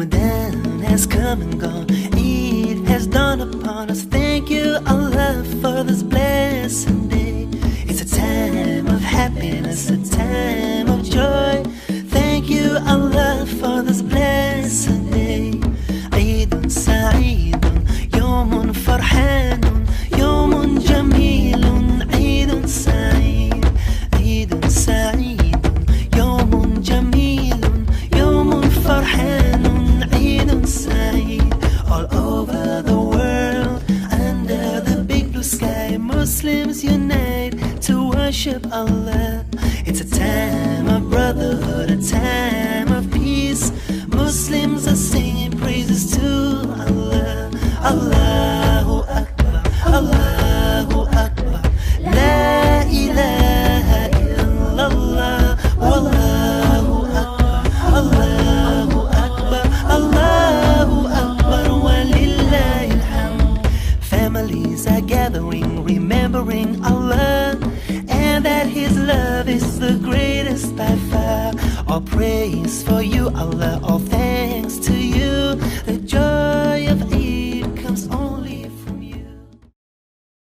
Ramadan has come and gone, Eid has dawned upon us. Thank you, Allah, for this blessed day. It's a time of happiness, a time of joy. Thank you, Allah, for this blessed day. عيد سعيد يوم فرحان يوم جميل عيد سعيد عيد سعيد يوم جميل يوم فرحان عيد سعيد. All over the world under the big blue sky, Muslims unite to worship Allah. It's a time of brotherhood, a time of peace. Muslims are singing praises to Allah. Allahu Akbar, Allahu Akbar, La ilaha illallah, Wallahu Akbar, Allahu Akbar, Allahu Akbar, Walillahil hamd. Families are gathering, remembering Allah, and that His love is the greatest by far. All praise for you, Allah, all thanks